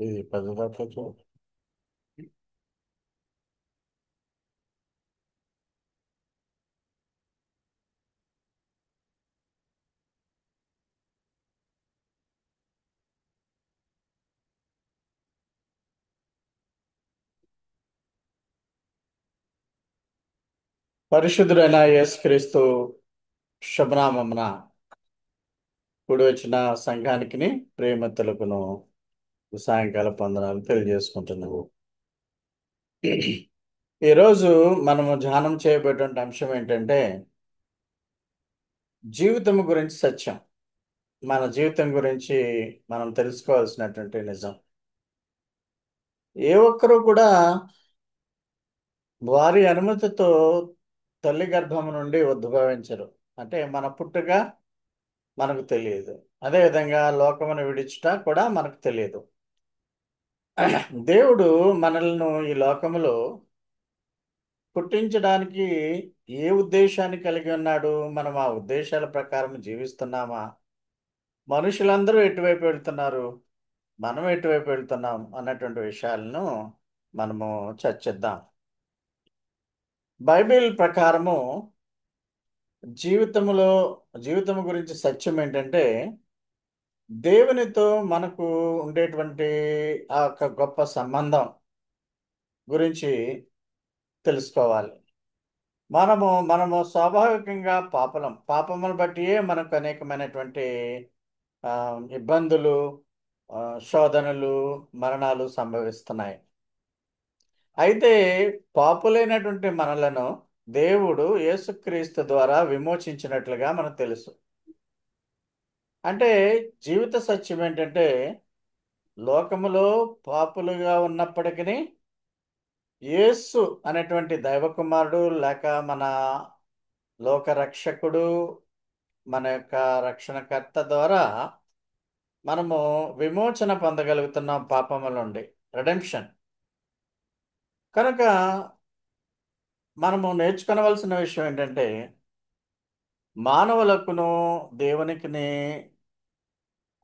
ఇది పెద్దదాకా పరిశుద్ధుడైన యేసుక్రీస్తు శుభనామమున కూడి వచ్చిన సంఘానికి ప్రేమతులకును సాయంకాల వందనాలు తెలియజేసుకుంటున్నాము. ఈరోజు మనము ధ్యానం చేయబోయేటువంటి అంశం ఏంటంటే జీవితం గురించి సత్యం. మన జీవితం గురించి మనం తెలుసుకోవాల్సినటువంటి నిజం. ఏ ఒక్కరూ కూడా వారి అనుమతితో తల్లి గర్భం నుండి ఉద్భవించరు. అంటే మన పుట్టుక మనకు తెలియదు. అదేవిధంగా లోకమును విడిచుట కూడా మనకు తెలియదు. దేవుడు మనల్ని ఈ లోకములో పుట్టించడానికి ఏ ఉద్దేశాన్ని కలిగి ఉన్నాడు? మనం ఆ ఉద్దేశాల ప్రకారం జీవిస్తున్నామా? మనుషులందరూ ఎటువైపు వెళ్తున్నారు, మనం ఎటువైపు వెళ్తున్నాం అన్నటువంటి విషయాలను మనము చర్చిద్దాం. బైబిల్ ప్రకారము జీవితంలో జీవితం గురించి సత్యం ఏంటంటే దేవునితో మనకు ఉండేటువంటి ఆ యొక్క గొప్ప సంబంధం గురించి తెలుసుకోవాలి. మనము స్వాభావికంగా పాపమును బట్టియే మనకు అనేకమైనటువంటి ఆ, ఇబ్బందులు, ఆ, శోధనలు, మరణాలు సంభవిస్తున్నాయి. అయితే పాపులైనటువంటి మనలను దేవుడు యేసుక్రీస్తు ద్వారా విమోచించినట్లుగా మనకు తెలుసు. అంటే జీవిత సత్యం ఏంటంటే లోకములో పాపులుగా ఉన్నప్పటికీ యేసు అనేటువంటి దైవకుమారుడు లేక మన లోక రక్షకుడు, మన యొక్క రక్షణకర్త ద్వారా మనము విమోచన పొందగలుగుతున్నాం పాపముల నుండి, రెడెంప్షన్. కనుక మనము నేర్చుకోవలసిన విషయం ఏంటంటే మానవులకును దేవునికిని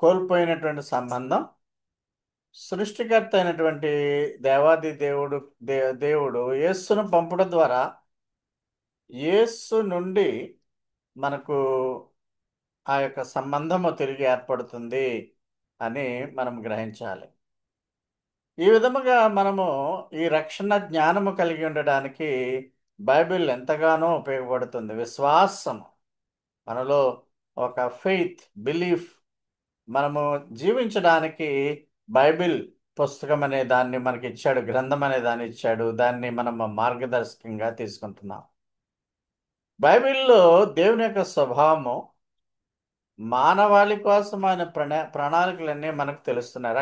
కోల్పోయినటువంటి సంబంధం సృష్టికర్త అయినటువంటి దేవాది దేవుడు దేవుడు యేస్సును పంపడం ద్వారా యేస్సు నుండి మనకు ఆ యొక్క సంబంధము తిరిగి ఏర్పడుతుంది అని మనం గ్రహించాలి. ఈ విధముగా మనము ఈ రక్షణ జ్ఞానము కలిగి ఉండడానికి బైబిల్ ఎంతగానో ఉపయోగపడుతుంది. విశ్వాసం మనలో ఒక ఫెయిత్, బిలీఫ్ మనము జీవించడానికి బైబిల్ పుస్తకం అనే దాన్ని మనకి ఇచ్చాడు, గ్రంథం అనే దాన్ని ఇచ్చాడు. దాన్ని మనం మార్గదర్శకంగా తీసుకుంటున్నాం. బైబిల్లో దేవుని యొక్క స్వభావము, మానవాళి కోసం ఆయన ప్రణాళికలన్నీ మనకు తెలుస్తున్నాయి.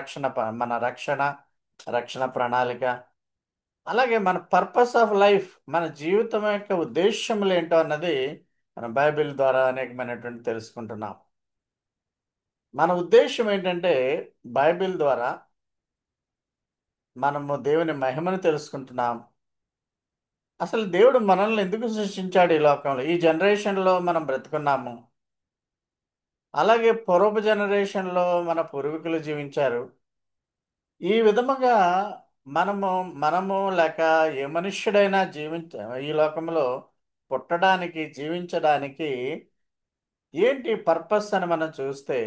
మన రక్షణ ప్రణాళిక, అలాగే మన పర్పస్ ఆఫ్ లైఫ్, మన జీవితం యొక్క ఉద్దేశములు ఏంటో అన్నది మనం బైబిల్ ద్వారా అనేకమైనటువంటి తెలుసుకుంటున్నాం. మన ఉద్దేశం ఏంటంటే బైబిల్ ద్వారా మనము దేవుని మహిమను తెలుసుకుంటున్నాం. అసలు దేవుడు మనల్ని ఎందుకు సృష్టించాడు ఈ లోకంలో? ఈ జనరేషన్లో మనం బ్రతుకున్నాము, అలాగే పూర్వపు జనరేషన్లో మన పూర్వీకులు జీవించారు. ఈ విధముగా మనము మనము లేక ఏ మనుష్యుడైనా ఈ లోకంలో పుట్టడానికి, జీవించడానికి ఏంటి పర్పస్ అని మనం చూస్తే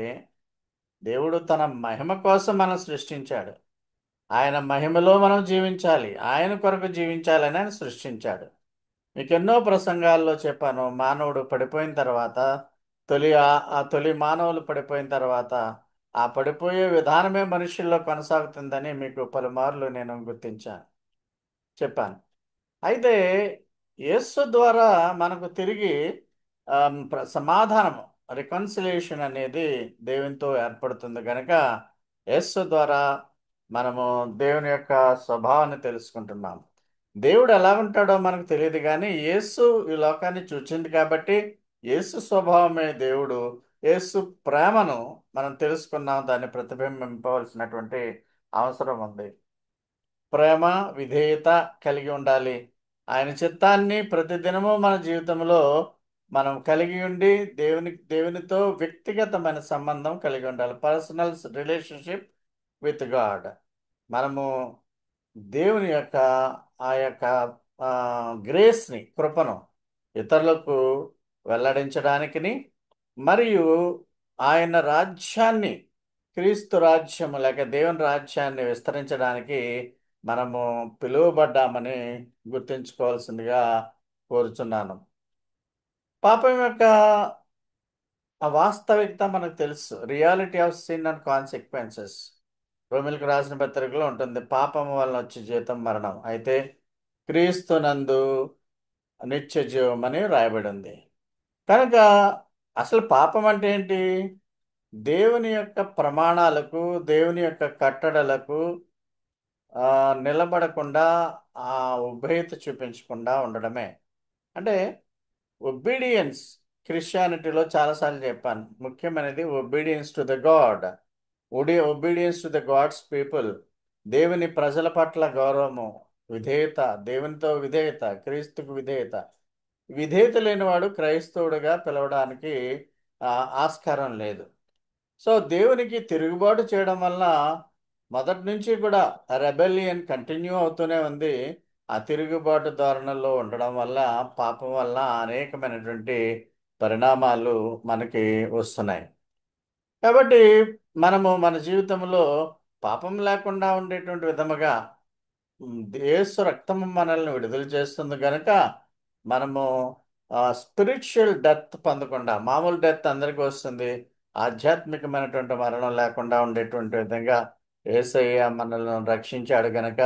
దేవుడు తన మహిమ కోసం మనం సృష్టించాడు. ఆయన మహిమలో మనం జీవించాలి, ఆయన కొరకు జీవించాలని ఆయన సృష్టించాడు. మీకు ఎన్నో ప్రసంగాల్లో చెప్పాను. మానవుడు పడిపోయిన తర్వాత ఆ తొలి మానవులు పడిపోయిన తర్వాత ఆ పడిపోయే విధానమే మనుషుల్లో కొనసాగుతుందని మీకు పలుమార్లు నేను చెప్పాను. అయితే యేసు ద్వారా మనకు తిరిగి సమాధానము, రికన్సిలేషన్ అనేది దేవునితో ఏర్పడుతుంది కనుక యేసు ద్వారా మనము దేవుని యొక్క స్వభావాన్ని తెలుసుకుంటున్నాం. దేవుడు ఎలా ఉంటాడో మనకు తెలియదు, కానీ యేసు ఈ లోకాన్ని చూచింది కాబట్టి యేసు స్వభావమే దేవుడు. యేసు ప్రేమను మనం తెలుసుకున్నాం, దాన్ని ప్రతిబింబింపవలసినటువంటి అవసరం ఉంది. ప్రేమ, విధేయత కలిగి ఉండాలి. ఆయన చిత్తాన్ని ప్రతిదినము మన జీవితంలో మనం కలిగి ఉండి దేవునితో వ్యక్తిగతమైన సంబంధం కలిగి ఉండాలి. Personal relationship with God. మనము దేవుని యొక్క ఆ యొక్క గ్రేస్ని, కృపను ఇతరులకు వెల్లడించడానికిని, మరియు ఆయన రాజ్యాన్ని, క్రీస్తు రాజ్యము లేక దేవుని రాజ్యాన్ని విస్తరించడానికి మనము పిలువబడ్డామని గుర్తుంచుకోవాల్సిందిగా కోరుచున్నాను. పాపం యొక్క ఆ వాస్తవికత మనకు తెలుసు. Reality of sin and consequences రోమిలకు రాసిన పత్రికలో ఉంటుంది. పాపం వలన వచ్చే జీతం మరణం, అయితే క్రీస్తునందు నిత్య జీవం అని రాయబడి ఉంది. కనుక అసలు పాపం అంటే ఏంటి? దేవుని యొక్క ప్రమాణాలకు, దేవుని యొక్క కట్టడలకు నిలబడకుండా, ఆ ఉభయత చూపించకుండా ఉండడమే. అంటే ఒబీడియన్స్, క్రిస్టియానిటీలో చాలాసార్లు చెప్పాను, ముఖ్యమైనది obedience to the God. Obedience to the God's people. దేవుని ప్రజల పట్ల గౌరవము, విధేయత, దేవునితో విధేయత, క్రీస్తుకు విధేయత. విధేయత లేనివాడు క్రైస్తవుడిగా పిలవడానికి ఆ, ఆస్కారం లేదు. సో దేవునికి తిరుగుబాటు చేయడం వల్ల మొదటి నుంచి కూడా రెబెలియన్ కంటిన్యూ అవుతూనే ఉంది. ఆ తిరుగుబాటు ధోరణిలో ఉండడం వల్ల, పాపం వల్ల అనేకమైనటువంటి పరిణామాలు మనకి వస్తున్నాయి. కాబట్టి మనము మన జీవితంలో పాపం లేకుండా ఉండేటువంటి విధముగా యేసు రక్తము మనల్ని విడుదల చేస్తుంది కనుక మనము స్పిరిచువల్ డెత్ పొందకుండా, మామూలు డెత్ అందరికీ వస్తుంది, ఆధ్యాత్మికమైనటువంటి మరణం లేకుండా ఉండేటువంటి విధంగా యేసయ్య మనల్ని రక్షించాడు గనక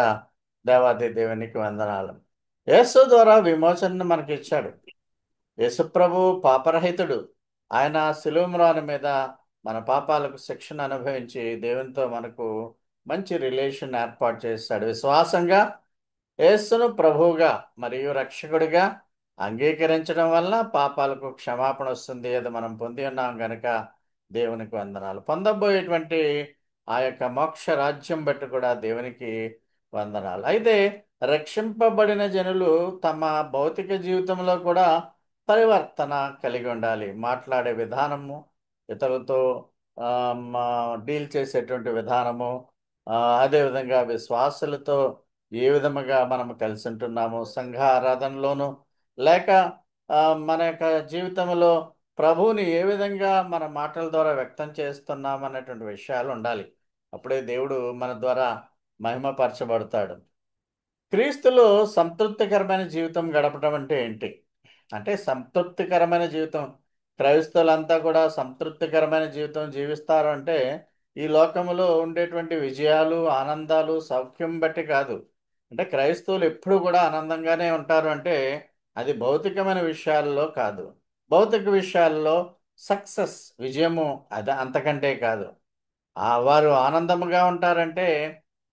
దేవాది దేవునికి వందనాలు. యేసు ద్వారా విమోచనను మనకి ఇచ్చాడు. యేసుప్రభు పాపరహితుడు. ఆయన శిలువ మ్రాను మీద మన పాపాలకు శిక్షణ అనుభవించి దేవునితో మనకు మంచి రిలేషన్ ఏర్పాటు చేస్తాడు. విశ్వాసంగా యేసును ప్రభువుగా మరియు రక్షకుడిగా అంగీకరించడం వల్ల పాపాలకు క్షమాపణ వస్తుంది. అది మనం పొంది ఉన్నాం గనుక దేవునికి వందనాలు. పొందబోయేటువంటి ఆ యొక్క మోక్ష రాజ్యం బట్టి కూడా దేవునికి వందనాలు. అయితే రక్షింపబడిన జనులు తమ భౌతిక జీవితంలో కూడా పరివర్తన కలిగి ఉండాలి. మాట్లాడే విధానము, ఇతరులతో డీల్ చేసేటువంటి విధానము, ఆ, అదేవిధంగా విశ్వాసులతో ఏ విధముగా మనం కలిసి ఉంటున్నాము, సంఘ ఆరాధనలోను లేక ఆ, మన యొక్క జీవితంలో ప్రభువుని ఏ విధంగా మన మాటల ద్వారా వ్యక్తం చేస్తున్నాం అనేటువంటి విషయాలు ఉండాలి. అప్పుడే దేవుడు మన ద్వారా మహిమపరచబడతాడు. క్రీస్తులో సంతృప్తికరమైన జీవితం గడపడం అంటే ఏంటి? అంటే సంతృప్తికరమైన జీవితం, క్రైస్తవులంతా కూడా సంతృప్తికరమైన జీవితం జీవిస్తారు అంటే ఈ లోకములో ఉండేటువంటి విజయాలు, ఆనందాలు, సౌఖ్యం బట్టి కాదు. అంటే క్రైస్తవులు ఎప్పుడు కూడా ఆనందంగానే ఉంటారు అంటే అది భౌతికమైన విషయాల్లో కాదు. భౌతిక విషయాల్లో సక్సెస్, విజయము, అది అంతకంటే కాదు. వారు ఆనందముగా ఉంటారంటే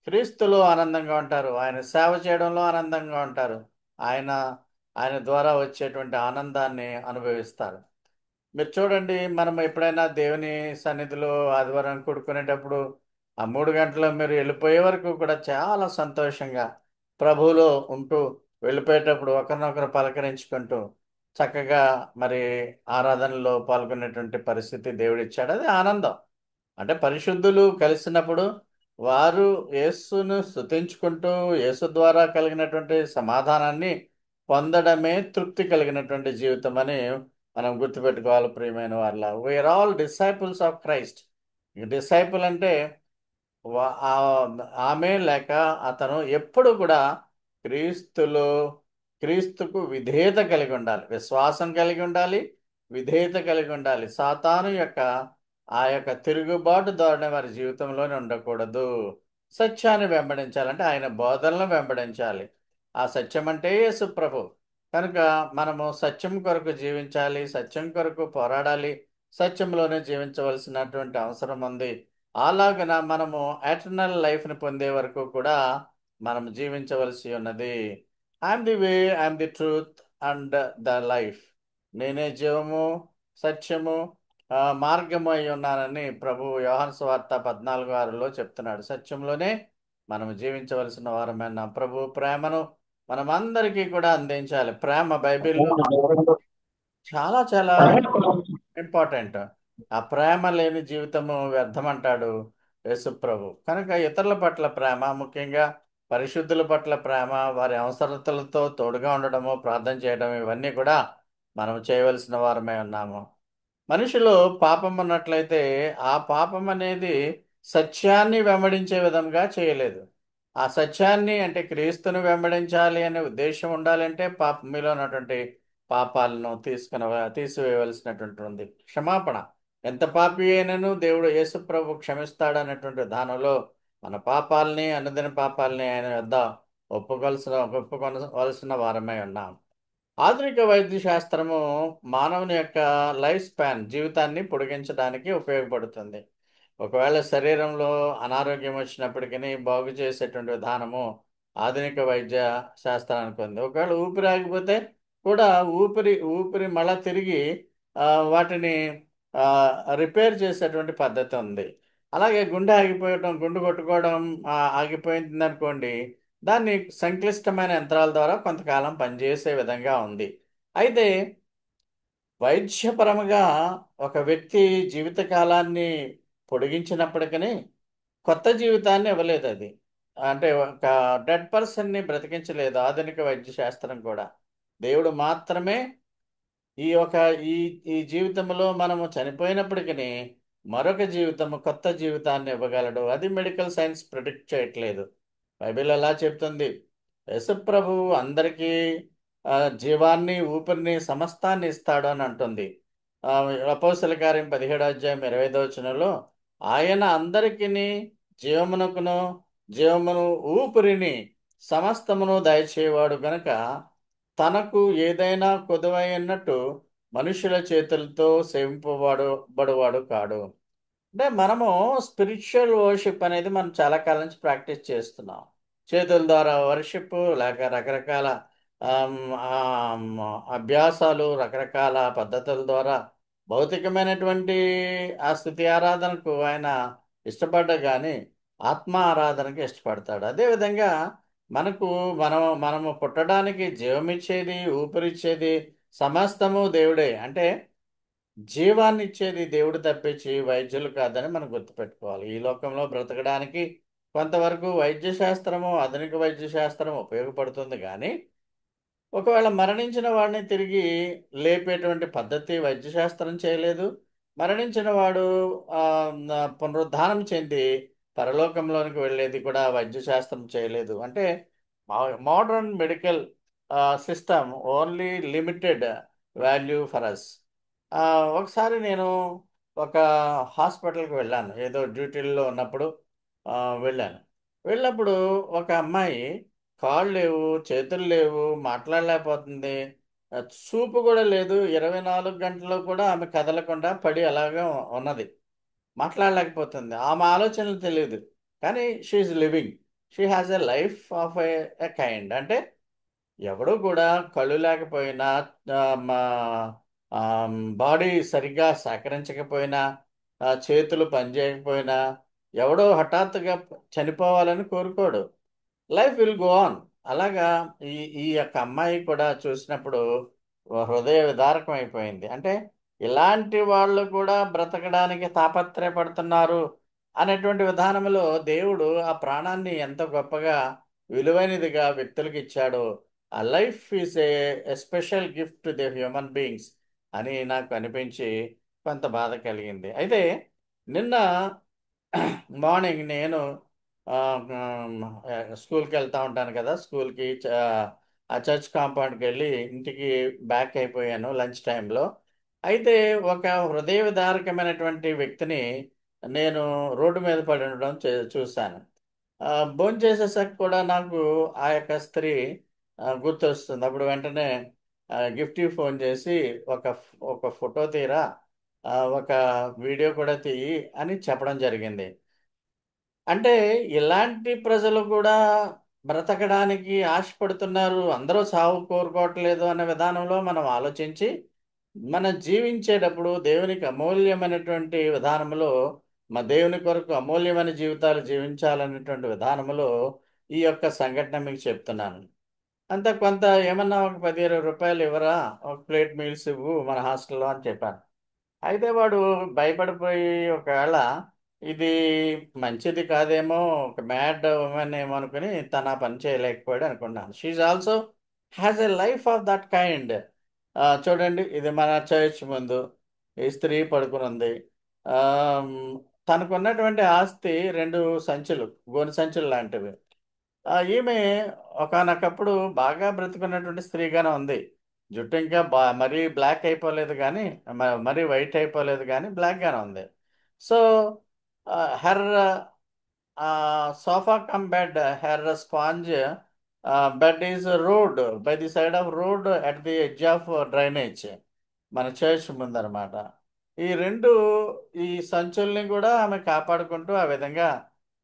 క్రీస్తులో ఆనందంగా ఉంటారు, ఆయన సేవ చేయడంలో ఆనందంగా ఉంటారు, ఆయన ఆయన ద్వారా వచ్చేటువంటి ఆనందాన్ని అనుభవిస్తారు. మీరు చూడండి, మనం ఎప్పుడైనా దేవుని సన్నిధిలో ఆదివారం కూడుకునేటప్పుడు ఆ 3 గంటలు మీరు వెళ్ళిపోయే వరకు కూడా చాలా సంతోషంగా ప్రభువులో ఉంటూ, వెళ్ళిపోయేటప్పుడు ఒకరినొకరు పలకరించుకుంటూ చక్కగా మరి ఆరాధనలో పాల్గొనేటువంటి పరిస్థితి దేవుడిచ్చాడు. అది ఆనందం. అంటే పరిశుద్ధులు కలిసినప్పుడు వారు యేసును స్తుతించుకుంటూ యేసు ద్వారా కలిగినటువంటి సమాధానాన్ని పొందడమే తృప్తి కలిగినటువంటి జీవితం అని మనం గుర్తుపెట్టుకోవాలి. ప్రియమైన వాళ్ళ, we are all disciples of Christ. Disciple అంటే ఆమె లేక అతను ఎప్పుడు కూడా క్రీస్తులో, క్రీస్తుకు విధేయత కలిగి ఉండాలి, విశ్వాసం కలిగి ఉండాలి, విధేయత కలిగి ఉండాలి. సాతాను యొక్క ఆ యొక్క తిరుగుబాటు ధోరణి వారి జీవితంలోనే ఉండకూడదు. సత్యాన్ని వెంబడించాలంటే ఆయన బోధనలను వెంబడించాలి. ఆ సత్యం అంటే యేసు ప్రభు. కనుక మనము సత్యం కొరకు జీవించాలి, సత్యం కొరకు పోరాడాలి, సత్యంలోనే జీవించవలసినటువంటి అవసరం ఉంది. అలాగన మనము ఎటర్నల్ లైఫ్ని పొందే వరకు కూడా మనం జీవించవలసి ఉన్నది. I'm the way, I'm the truth and the life. నేనే జీవము, సత్యము, మార్గము అయి ఉన్నానని ప్రభు యోహాను సువార్త 14:6లో చెప్తున్నాడు. సత్యంలోనే మనం జీవించవలసిన వారమైన ప్రభు ప్రేమను మనం అందరికీ కూడా అందించాలి. ప్రేమ బైబిల్లో చాలా చాలా ఇంపార్టెంట్. ఆ ప్రేమ లేని జీవితము వ్యర్థం అంటాడు. యేసుప్రభు. కనుక ఇతరుల పట్ల ప్రేమ, ముఖ్యంగా పరిశుద్ధుల పట్ల ప్రేమ, వారి అవసరతలతో తోడుగా ఉండడము, ప్రార్థన చేయడం ఇవన్నీ కూడా మనం చేయవలసిన వారమే ఉన్నాము. మనిషిలో పాపం ఉన్నట్లయితే ఆ పాపం అనేది సత్యాన్ని వెంబడించే విధంగా చేయలేదు. ఆ సత్యాన్ని అంటే క్రీస్తుని వెంబడించాలి అనే ఉద్దేశం ఉండాలంటే మీలో ఉన్నటువంటి పాపాలను తీసివేయవలసినటువంటి ఉంది. క్షమాపణ ఎంత పాపి అయినను దేవుడు యేసు ప్రభు క్షమిస్తాడు అనేటువంటి విధానంలో మన పాపాలని, అనుదిన పాపాలని ఆయన వద్ద ఒప్పుకొనవలసిన వారమై ఉన్నాం. ఆధునిక వైద్య శాస్త్రము మానవుని యొక్క లైఫ్ స్పాన్ జీవితాన్ని పొడిగించడానికి ఉపయోగపడుతుంది. ఒకవేళ శరీరంలో అనారోగ్యం వచ్చినప్పటికీ బాగు చేసేటువంటి విధానము ఆధునిక వైద్య శాస్త్రానికి ఉంది. ఒకవేళ ఊపిరి ఆగిపోతే కూడా ఊపిరి మళ్ళా తిరిగి వాటిని ఆ, రిపేర్ చేసేటువంటి పద్ధతి ఉంది. అలాగే గుండె ఆగిపోయడం, గుండు కొట్టుకోవడం ఆగిపోయింది అనుకోండి, దాన్ని సంక్లిష్టమైన యంత్రాల ద్వారా కొంతకాలం పనిచేసే విధంగా ఉంది. అయితే వైద్యపరముగా ఒక వ్యక్తి జీవితకాలాన్ని పొడిగించినప్పటికీ కొత్త జీవితాన్ని ఇవ్వలేదు అది. అంటే ఒక డెడ్ పర్సన్ని బ్రతికించలేదు ఆధునిక వైద్య శాస్త్రం కూడా. దేవుడు మాత్రమే ఈ యొక్క ఈ ఈ జీవితంలో మనము చనిపోయినప్పటికీ మరొక జీవితము, కొత్త జీవితాన్ని ఇవ్వగలడు. అది మెడికల్ సైన్స్ ప్రిడిక్ట్ చేయట్లేదు. బైబిల్ ఎలా చెప్తుంది? యేసుప్రభువు అందరికీ జీవాన్ని, ఊపిరిని, సమస్తాన్ని ఇస్తాడు అని అంటుంది. ఆ, అపోస్తల కార్యం 17వ అధ్యాయం 25వ వచనంలో ఆయన అందరికీ జీవమునకును, జీవమును, ఊపిరిని, సమస్తమును దయచేవాడు గనక తనకు ఏదైనా కొదువైనట్టు మనుషుల చేతులతో బడువాడు కాడు. అంటే మనము స్పిరిచువల్ వర్షిప్ అనేది మనం చాలా కాలం నుంచి ప్రాక్టీస్ చేస్తున్నాం. చేతుల ద్వారా వర్షిప్ లేక రకరకాల ఆమ్, ఆమ్, అభ్యాసాలు, రకరకాల పద్ధతుల ద్వారా భౌతికమైనటువంటి ఆ స్థుతి ఆరాధనకు ఆయన ఇష్టపడ్డా కానీ ఆత్మ ఆరాధనకి ఇష్టపడతాడు. అదేవిధంగా మనకు మనము పుట్టడానికి జీవమిచ్చేది, ఊపిరిచ్చేది సమస్తము దేవుడే. అంటే జీవాన్ని ఇచ్చేది దేవుడు తప్పించి వైద్యులు కాదని మనం గుర్తుపెట్టుకోవాలి. ఈ లోకంలో బ్రతకడానికి కొంతవరకు వైద్య శాస్త్రము, ఆధునిక వైద్య శాస్త్రం ఉపయోగపడుతుంది కానీ ఒకవేళ మరణించిన వాడిని తిరిగి లేపేటువంటి పద్ధతి వైద్య శాస్త్రం చేయలేదు. మరణించిన వాడు ఆ, పునరుద్ధానం చెంది పరలోకంలోనికి వెళ్ళేది కూడా వైద్య శాస్త్రం చేయలేదు. అంటే modern medical system only limited value for us. ఒకసారి నేను ఒక హాస్పిటల్కి వెళ్ళాను. ఏదో డ్యూటీల్లో ఉన్నప్పుడు ఆ, వెళ్ళాను. వెళ్ళినప్పుడు ఒక అమ్మాయి కాళ్ళు లేవు, చేతులు లేవు, మాట్లాడలేకపోతుంది. ఆ, చూపు కూడా లేదు. 24 గంటలు కూడా ఆమె కదలకుండా పడి అలాగే ఉన్నది. మాట్లాడలేకపోతుంది. ఆమె ఆలోచనలు తెలియదు. కానీ she living. She has a life of a kind. అంటే ఎవడు కూడా కళ్ళు లేకపోయినా, బాడీ సరిగ్గా సహకరించకపోయినా, చేతులు పనిచేయకపోయినా ఎవడో హఠాత్తుగా చనిపోవాలని కోరుకోడు. Life will go on. అలాగా ఈ ఈ యొక్క అమ్మాయి కూడా చూసినప్పుడు హృదయ విదారకం అయిపోయింది. అంటే ఇలాంటి వాళ్ళు కూడా బ్రతకడానికి తాపత్రయపడుతున్నారు అనేటువంటి విధానంలో దేవుడు ఆ ప్రాణాన్ని ఎంత గొప్పగా విలువైనదిగా వ్యక్తులకు ఇచ్చాడో. ఆ life is a special gift to the human beings అని నాకు అనిపించి కొంత బాధ కలిగింది. అయితే నిన్న మార్నింగ్ నేను ఆ, స్కూల్కి వెళ్తా ఉంటాను కదా. స్కూల్కి ఆ చర్చ్ కాంపౌండ్కి వెళ్ళి ఇంటికి బ్యాక్ అయిపోయాను లంచ్ టైంలో. అయితే ఒక హృదయ విదారకమైనటువంటి వ్యక్తిని నేను రోడ్డు మీద పడి ఉండడం చూశాను. భోంచేసేసాక కూడా నాకు ఆ యొక్క స్త్రీ గుర్తొస్తుంది. అప్పుడు వెంటనే గిఫ్ట్కి ఫోన్ చేసి ఒక ఒక ఫోటో తీరా, ఒక వీడియో కూడా తీయి అని చెప్పడం జరిగింది. అంటే ఇలాంటి ప్రజలు కూడా బ్రతకడానికి ఆశపడుతున్నారు. అందరూ సావు కోరుకోవట్లేదు అనే విధానంలో మనం ఆలోచించి మనం జీవించేటప్పుడు దేవునికి అమూల్యమైనటువంటి విధానంలో మా దేవుని కొరకు అమూల్యమైన జీవితాలు జీవించాలనేటువంటి విధానంలో ఈ యొక్క సంఘటన మీకు చెప్తున్నాను. అంత కొంత ఏమన్నా ఒక 10-20 రూపాయలు ఇవ్వరా, ఒక ప్లేట్ మీల్స్ ఇవ్వు మన హాస్టల్లో అని చెప్పాను. అయితే వాడు భయపడిపోయి ఒకవేళ ఇది మంచిది కాదేమో, ఒక మ్యాడ్ ఉమెన్ ఏమో అనుకుని తన ఆ పని చేయలేకపోయాడు అనుకున్నాను. She also has a life of that kind. చూడండి, ఇది మన చర్చ్ ముందు ఈ స్త్రీ పడుకుని ఉంది. ఆమ్, తనకున్నటువంటి ఆస్తి రెండు సంచులు, గోనె సంచులు లాంటివి. ఈమె ఒకానొకప్పుడు బాగా బ్రతికున్నటువంటి స్త్రీగానే ఉంది. జుట్టు ఇంకా మరీ బ్లాక్ అయిపోలేదు కానీ, మరీ వైట్ అయిపోలేదు కానీ బ్లాక్గానే ఉంది. So her sofa come bed, her sponge bed is road by the side of road at the edge of drainage. మన చర్చ్ ముందనమాట. ఈ రెండు ఈ సంచుల్ని కూడా ఆమె కాపాడుకుంటూ ఆ విధంగా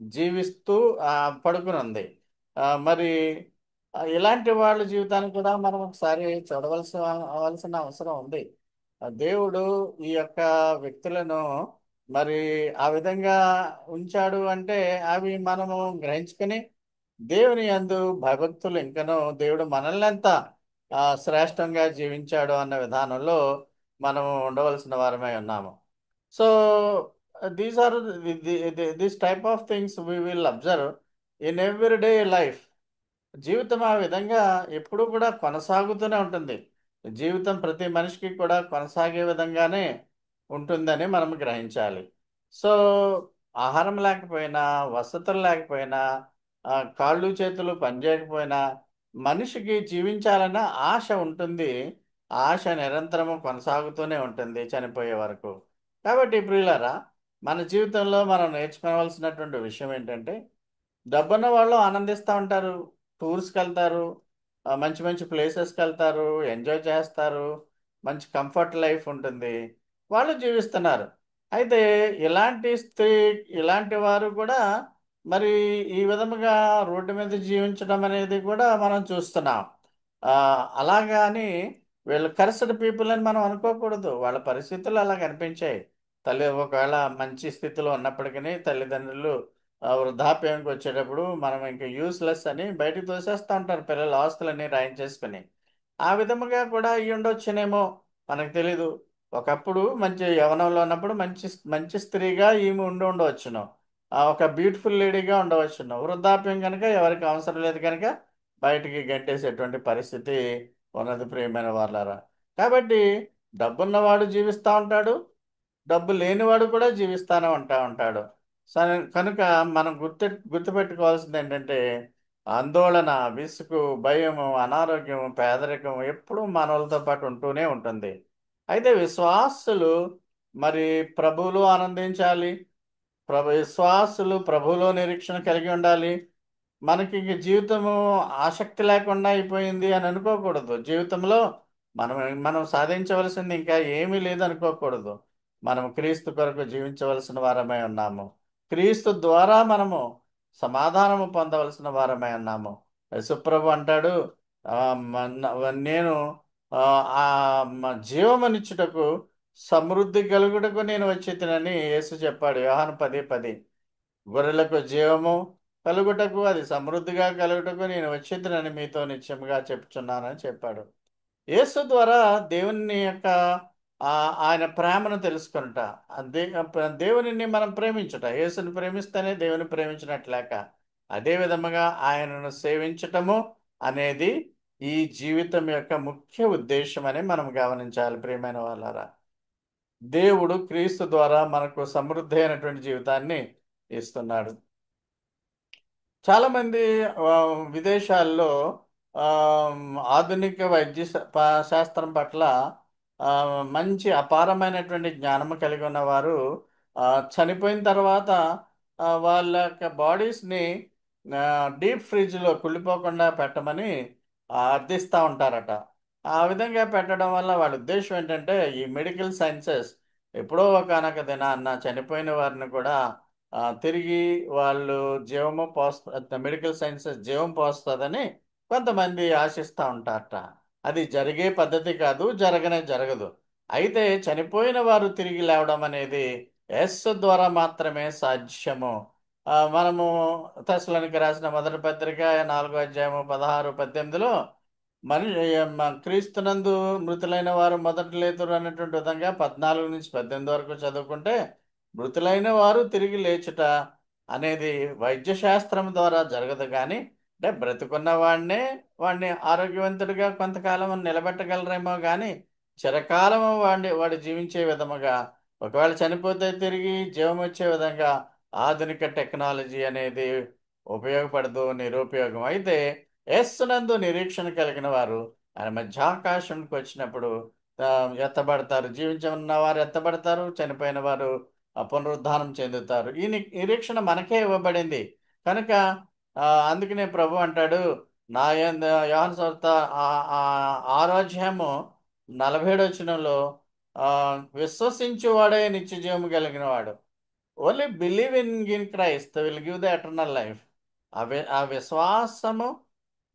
జీవిస్తూ పడుకుని ఉంది. మరి ఇలాంటి వాళ్ళ జీవితాన్ని కూడా మనం ఒకసారి అవ్వాల్సిన అవసరం ఉంది. దేవుడు ఈ యొక్క వ్యక్తులను మరి ఆ విధంగా ఉంచాడు అంటే అవి మనము గ్రహించుకొని దేవుని యందు భయభక్తులు ఇంకనూ దేవుడు మనల్ని ఎంత శ్రేష్టంగా జీవించాడు అన్న విధానంలో మనము ఉండవలసిన వారమై ఉన్నాము. So these are this type of things we will observe in every day life. జీవితం ఆ విధంగా ఎప్పుడూ కూడా కొనసాగుతూనే ఉంటుంది. జీవితం ప్రతి మనిషికి కూడా కొనసాగే విధంగానే ఉంటుందని మనం గ్రహించాలి. సో ఆహారం లేకపోయినా, వసతులు లేకపోయినా, కాళ్ళు చేతులు పనిచేయకపోయినా మనిషికి జీవించాలన్న ఆశ ఉంటుంది. ఆ ఆశ నిరంతరము కొనసాగుతూనే ఉంటుంది చనిపోయే వరకు. కాబట్టి ప్రియులారా, మన జీవితంలో మనం నేర్చుకోవాల్సినటువంటి విషయం ఏంటంటే, డబ్బున్న వాళ్ళు ఆనందిస్తూ ఉంటారు, టూర్స్కి వెళ్తారు, మంచి మంచి ప్లేసెస్కి వెళ్తారు, ఎంజాయ్ చేస్తారు, మంచి కంఫర్ట్ లైఫ్ ఉంటుంది, వాళ్ళు జీవిస్తున్నారు. అయితే ఇలాంటి స్త్రీ, ఇలాంటి వారు కూడా మరి ఈ విధముగా రోడ్డు మీద జీవించడం అనేది కూడా మనం చూస్తున్నాం. అలాగని వీళ్ళు కర్సడ్ పీపుల్ అని మనం అనుకోకూడదు. వాళ్ళ పరిస్థితులు అలా కనిపించాయి. ఒకవేళ మంచి స్థితిలో ఉన్నప్పటికీ తల్లిదండ్రులు వృద్ధాప్యానికి వచ్చేటప్పుడు మనం ఇంకా యూస్లెస్ అని బయటికి తోసేస్తూ ఉంటారు, పిల్లల ఆస్తులన్నీ రాయించేసుకుని. ఆ విధముగా కూడా అయ్యి ఉండొచ్చునేమో, మనకు తెలీదు. ఒకప్పుడు మంచి యవ్వనంలో ఉన్నప్పుడు మంచి మంచి స్త్రీగా ఈమె ఉండవచ్చును, ఒక బ్యూటిఫుల్ లేడీగా ఉండవచ్చును. వృద్ధాప్యం కనుక ఎవరికి అవసరం లేదు కనుక బయటికి గంటేసేటువంటి పరిస్థితి ఉన్నది ప్రియమైన వాళ్ళారా. కాబట్టి డబ్బున్నవాడు జీవిస్తూ ఉంటాడు, డబ్బు లేనివాడు కూడా జీవిస్తానే ఉంటాడు. కనుక మనం గుర్తుపెట్టుకోవాల్సింది ఏంటంటే, ఆందోళన, విసుగు, భయము, అనారోగ్యం, పేదరికం ఎప్పుడూ మానవులతో పాటు ఉంటూనే ఉంటుంది. అయితే విశ్వాసులు మరి ప్రభువులో ఆనందించాలి. విశ్వాసులు ప్రభువులో నిరీక్షణ కలిగి ఉండాలి. మనకి ఇంక జీవితము ఆసక్తి లేకుండా అయిపోయింది అని అనుకోకూడదు. జీవితంలో మనం మనం సాధించవలసింది ఇంకా ఏమీ లేదు అనుకోకూడదు. మనం క్రీస్తు కొరకు జీవించవలసిన వారమై ఉన్నాము. క్రీస్తు ద్వారా మనము సమాధానము పొందవలసిన వారమై ఉన్నాము. యశుప్రభు అంటాడు, "ఆ, నేను ఆ జీవమనిచ్చుటకు సమృద్ధి కలుగుటకు నేను వచ్చి తినని" యేసు చెప్పాడు, యోహాను 10:10. గొర్రెలకు జీవము కలుగుటకు, అది సమృద్ధిగా కలుగుటకు నేను వచ్చేదనని మీతో నిశ్చయముగా చెప్తున్నానని చెప్పాడు. యేసు ద్వారా దేవుని యొక్క ఆయన ప్రేమను తెలుసుకునుట, దేవునిని మనం ప్రేమించుట, యేసుని ప్రేమిస్తేనే దేవుని ప్రేమించినట్లేక అదే విధముగా ఆయనను సేవించటము అనేది ఈ జీవితం యొక్క ముఖ్య ఉద్దేశం అని మనం గమనించాలి ప్రియమైన వాళ్ళారా. దేవుడు క్రీస్తు ద్వారా మనకు సమృద్ధి అయినటువంటి జీవితాన్ని ఇస్తున్నాడు. చాలామంది విదేశాల్లో ఆధునిక శాస్త్రం పట్ల మంచి అపారమైనటువంటి జ్ఞానము కలిగి ఉన్నవారు చనిపోయిన తర్వాత వాళ్ళ యొక్క బాడీస్ని డీప్ ఫ్రిడ్జ్లో కుళ్ళిపోకుండా పెట్టమని అర్థిస్తూ ఉంటారట. ఆ విధంగా పెట్టడం వల్ల వాళ్ళ ఉద్దేశం ఏంటంటే, ఈ మెడికల్ సైన్సెస్ ఎప్పుడో ఒకనొక దినాన్న చనిపోయిన వారిని కూడా తిరిగి వాళ్ళు జీవము మెడికల్ సైన్సెస్ జీవం పోస్తుందని కొంతమంది ఆశిస్తూ ఉంటారట. అది జరిగే పద్ధతి కాదు, జరగదు. అయితే చనిపోయిన వారు తిరిగి లేవడం అనేది యేసు ద్వారా మాత్రమే సాధ్యము. మనము తెస్సలోనికి రాసిన మొదటి పత్రిక 4వ అధ్యాయము 16-18లో క్రీస్తునందు మృతులైన వారు మొదట లేతురు అన్నటువంటి విధంగా 14-18 వరకు చదువుకుంటే, మృతులైన వారు తిరిగి లేచుట అనేది వైద్యశాస్త్రం ద్వారా జరగదు కానీ, అంటే బ్రతుకున్న వాడిని ఆరోగ్యవంతుడిగా కొంతకాలం నిలబెట్టగలరేమో కానీ, చిరకాలం వాడు జీవించే విధముగా, ఒకవేళ చనిపోతే తిరిగి జీవం వచ్చే విధంగా ఆధునిక టెక్నాలజీ అనేది ఉపయోగపడదు, నిరుపయోగం. అయితే యేసునందు నిరీక్షణ కలిగిన వారు ఆయన మధ్యాకాశంకి వచ్చినప్పుడు ఎత్తబడతారు. జీవించి ఉన్న వారు ఎత్తబడతారు, చనిపోయిన వారు పునరుద్ధానం చెందుతారు. ఈ నిరీక్షణ మనకే ఇవ్వబడింది కనుక అందుకనే ప్రభు అంటాడు, నా యోహాను సువార్త ఆరో అధ్యాయము 47 వచనంలో, విశ్వసించువాడే నిత్య జీవము కలిగిన వాడు. Only believe in Christ will give the eternal life. ఆ విశ్వాసము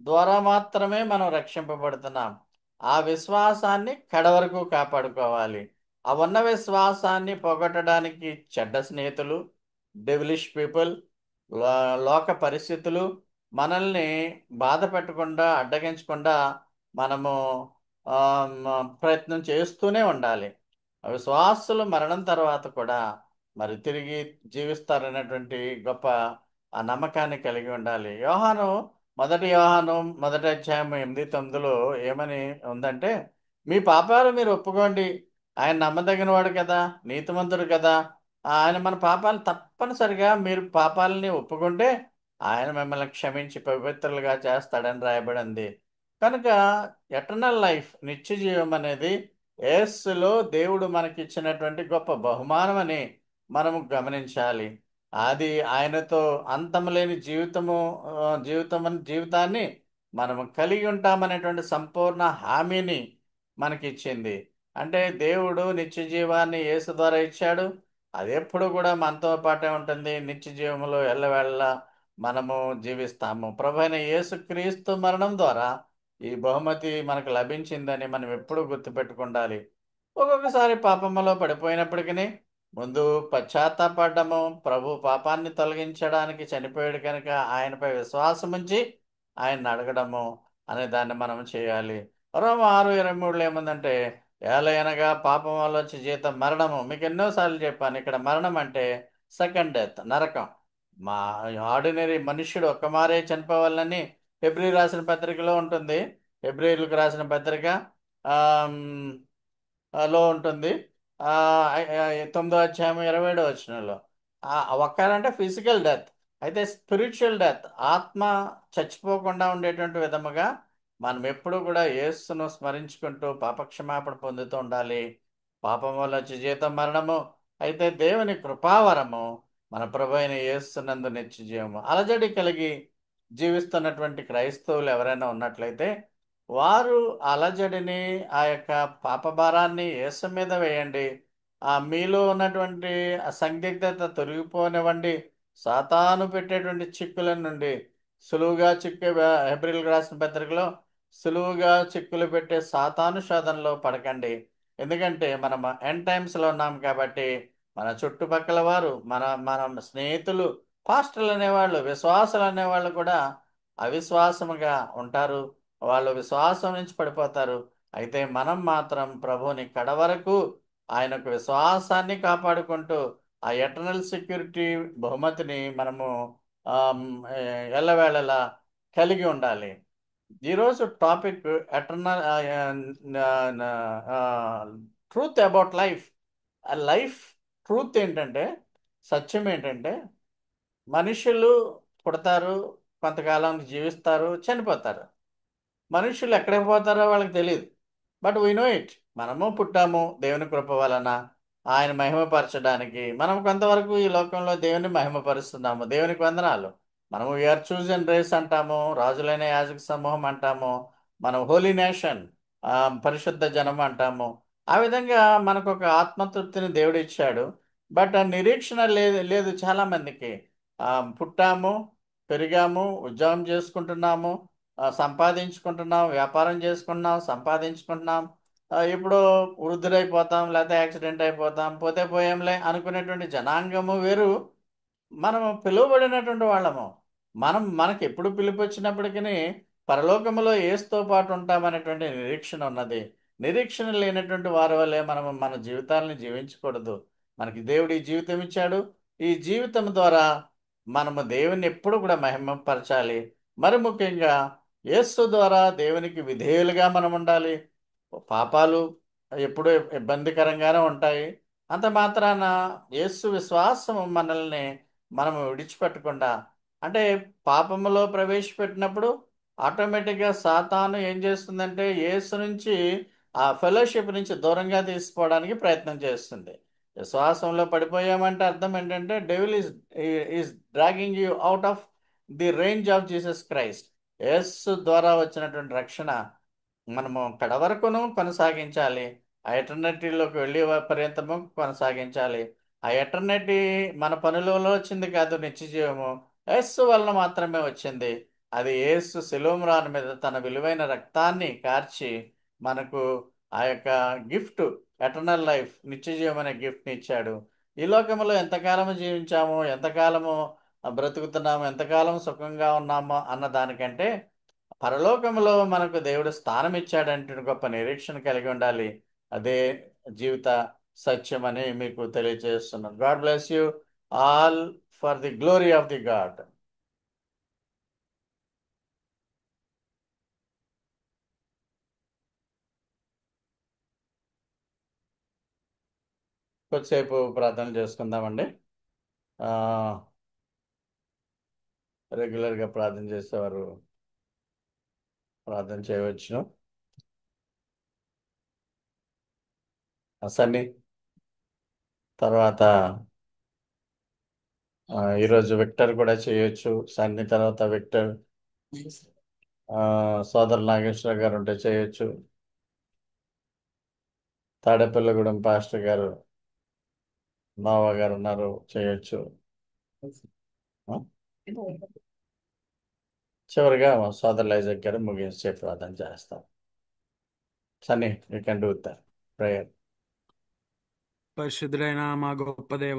ద్వారా మాత్రమే మనం రక్షింపబడుతున్నాం. ఆ విశ్వాసాన్ని కడవరకు కాపాడుకోవాలి. ఆ ఉన్న విశ్వాసాన్ని పోగొట్టడానికి చెడ్డ స్నేహితులు, డెవిలిష్ పీపుల్, లోక పరిస్థితులు మనల్ని బాధ పెట్టకుండా, అడ్డగించకుండా మనము ఆ, ప్రయత్నం చేస్తూనే ఉండాలి. విశ్వాసులు మరణం తర్వాత కూడా మరి తిరిగి జీవిస్తారనేటువంటి గొప్ప ఆ నమ్మకాన్ని కలిగి ఉండాలి. మొదటి యోహాను మొదటి అధ్యాయం 8-9లో ఏమని ఉందంటే, మీ పాపాలు మీరు ఒప్పుకోండి, ఆయన నమ్మదగిన వాడు కదా, నీతిమంతుడు కదా, ఆయన మన పాపాలు తప్పనిసరిగా మీరు పాపాలని ఒప్పుకుంటే ఆయన మిమ్మల్ని క్షమించి పవిత్రులుగా చేస్తాడని రాయబడింది. కనుక ఎటర్నల్ లైఫ్, నిత్య జీవం అనేది యేసులో దేవుడు మనకిచ్చినటువంటి గొప్ప బహుమానం అని మనము గమనించాలి. అది ఆయనతో అంతం లేని జీవితాన్ని మనము కలిగి ఉంటామనేటువంటి సంపూర్ణ హామీని మనకిచ్చింది. అంటే దేవుడు నిత్య జీవాన్ని యేసు ద్వారా ఇచ్చాడు. అది ఎప్పుడు కూడా మనతో పాటే ఉంటుంది. నిత్య జీవంలో ఎల్లవేళలా మనము జీవిస్తాము. ప్రభు అయిన యేసుక్రీస్తు మరణం ద్వారా ఈ బహుమతి మనకు లభించిందని మనం ఎప్పుడూ గుర్తుపెట్టుకుండాలి. ఒక్కొక్కసారి పాపములో పడిపోయినప్పటికీ ముందు పశ్చాత్తాపడము, ప్రభు పాపాన్ని తొలగించడానికి చనిపోయాడు కనుక ఆయనపై విశ్వాసం ఉంచి ఆయన్ని అడగడము అనే దాన్ని మనం చేయాలి. రోమ 6:23లో ఏముందంటే, ఏలయనగా పాపం వల్ల వచ్చే జీతం మరణము. మీకు ఎన్నోసార్లు చెప్పాను, ఇక్కడ మరణం అంటే సెకండ్ డెత్, నరకం. మా ఆర్డినరీ మనుష్యుడు ఒక్క మారే చనిపోవాలని ఫిబ్రవరి రాసిన పత్రికలో ఉంటుంది. ఫిబ్రవరికి రాసిన పత్రిక ఆమ్, లో ఉంటుంది. 9వ అధ్యాయం 27వ వచనంలో ఒక్కరంటే ఫిజికల్ డెత్. అయితే స్పిరిచువల్ డెత్, ఆత్మ చచ్చిపోకుండా ఉండేటువంటి విధముగా మనం ఎప్పుడు కూడా యేసును స్మరించుకుంటూ పాపక్షమాపణ పొందుతూ ఉండాలి. పాపం వల్ల వచ్చే జీతం మరణము, అయితే దేవుని కృపావరము మన ప్రభు అయిన యేసునందు నిత్య జీవము. అలజడి కలిగి జీవిస్తున్నటువంటి క్రైస్తవులు ఎవరైనా ఉన్నట్లయితే వారు అలజడిని, ఆ యొక్క పాపభారాన్ని యేసు మీద వేయండి. మీలో ఉన్నటువంటి సందిగ్ధత తొలగిపోనివ్వండి. సాతాను పెట్టేటువంటి చిక్కుల నుండి సులువుగా చిక్కే, హెబ్రీయులకు రాసిన పత్రికలో సులువుగా చిక్కులు పెట్టే సాతాను శోధనలో పడకండి. ఎందుకంటే మనం ఎండ్ టైమ్స్లో ఉన్నాం కాబట్టి మన చుట్టుపక్కల వారు, మన స్నేహితులు, పాస్టర్లు అనేవాళ్ళు, విశ్వాసులు అనేవాళ్ళు కూడా అవిశ్వాసముగా ఉంటారు. వాళ్ళు విశ్వాసం నుంచి పడిపోతారు. అయితే మనం మాత్రం ప్రభువుని కడవరకు ఆయనకు విశ్వాసాన్ని కాపాడుకుంటూ ఆ ఎటర్నల్ సెక్యూరిటీ బహుమతిని మనము ఆమ్, ఎల్లవేళలా కలిగి ఉండాలి. ఈరోజు topic eternal truth about life. Life truth ఏంటంటే, సత్యం ఏంటంటే, మనుషులు పుడతారు, కొంతకాలం జీవిస్తారు, చనిపోతారు. మనుషులు ఎక్కడికి పోతారో వాళ్ళకి తెలియదు. But we know it. మనము పుట్టాము దేవుని కృప వలన ఆయన మహిమపరచడానికి. మనం కొంతవరకు ఈ లోకంలో దేవుని మహిమపరుస్తున్నాము. దేవునికి వందనాలు. మనము వీఆర్ చూజన్ రేస్ అంటాము, రాజులైన యాజక సమూహం అంటాము, మనం హోలీ నేషన్, పరిశుద్ధ జనం అంటాము. ఆ విధంగా మనకు ఒక ఆత్మతృప్తిని దేవుడు ఇచ్చాడు. బట్ ఆ నిరీక్షణ లేదు లేదు చాలా మందికి. పుట్టాము, పెరిగాము, ఉద్యోగం చేసుకుంటున్నాము, సంపాదించుకుంటున్నాం, వ్యాపారం చేసుకుంటున్నాం, సంపాదించుకుంటున్నాం, ఇప్పుడు వృద్ధులైపోతాం, లేకపోతే యాక్సిడెంట్ అయిపోతాం, పోతే పోయాంలే అనుకునేటువంటి జనాంగము వేరు. మనము పిలువబడినటువంటి వాళ్ళము. మనకి ఎప్పుడు పిలుపు వచ్చినప్పటికీ పరలోకములో యేసుతో పాటు ఉంటామనేటువంటి నిరీక్షణ ఉన్నది. నిరీక్షణ లేనటువంటి వారి వల్లే మనము మన జీవితాలను జీవించకూడదు. మనకి దేవుడు ఈ జీవితం ఇచ్చాడు. ఈ జీవితం ద్వారా మనము దేవుని ఎప్పుడు కూడా మహిమపరచాలి. మరి ముఖ్యంగా యేసు ద్వారా దేవునికి విధేయులుగా మనం ఉండాలి. పాపాలు ఎప్పుడూ ఇబ్బందికరంగానే ఉంటాయి. అంత మాత్రాన యేసు విశ్వాసం మనల్ని మనము విడిచిపెట్టకుండా, అంటే పాపములో ప్రవేశపెట్టినప్పుడు ఆటోమేటిక్గా సాతాను ఏం చేస్తుందంటే యేసు నుంచి ఆ ఫెలోషిప్ నుంచి దూరంగా తీసుకోవడానికి ప్రయత్నం చేస్తుంది. విశ్వాసంలో పడిపోయామంటే అర్థం ఏంటంటే devil is dragging you out of the range of Jesus Christ. యేసు ద్వారా వచ్చినటువంటి రక్షణ మనము కడవరకును కొనసాగించాలి. ఆ ఎటర్నిటీలోకి వెళ్ళే పర్యంతము కొనసాగించాలి. ఆ ఎటర్నిటీ మన పనులలో వచ్చింది కాదు, నిత్య జీవము యేసు వలన మాత్రమే వచ్చింది. అది యేసు శిలువ మీద తన విలువైన రక్తాన్ని కార్చి మనకు ఆ యొక్క గిఫ్ట్, ఎటర్నల్ లైఫ్, నిత్య జీవం అనే గిఫ్ట్ని ఇచ్చాడు. ఈ లోకంలో ఎంతకాలము జీవించాము, ఎంతకాలము బ్రతుకుతున్నాము, ఎంతకాలం సుఖంగా ఉన్నామో అన్న దానికంటే పరలోకంలో మనకు దేవుడు స్థానం ఇచ్చాడంటే గొప్ప నిరీక్షణ కలిగి ఉండాలి. అదే జీవిత సత్యం అని మీకు తెలియజేస్తున్నాను. God bless you all for the glory of the God. కొద్దిసేపు ప్రార్థన చేసుకుందామండి. ఆ, రెగ్యులర్గా ప్రార్థన చేసేవారు ప్రార్థన చేయవచ్చును. సన్ని తర్వాత ఈరోజు విక్టర్ కూడా చేయొచ్చు. సన్ని తర్వాత విక్టర్, సోదరు నాగేశ్వర గారు ఉంటే చేయొచ్చు. తాడేపల్లిగూడెం పాస్టర్ గారు నోవా గారు ఉన్నారు, చేయొచ్చు. ఆ? చివరిగా సోదరు లైజక్ గారు ముగించే ప్రార్థన చేస్తాం. Sunny you can do that prayer. పరిశుద్ధుడైన మా గొప్ప దేవ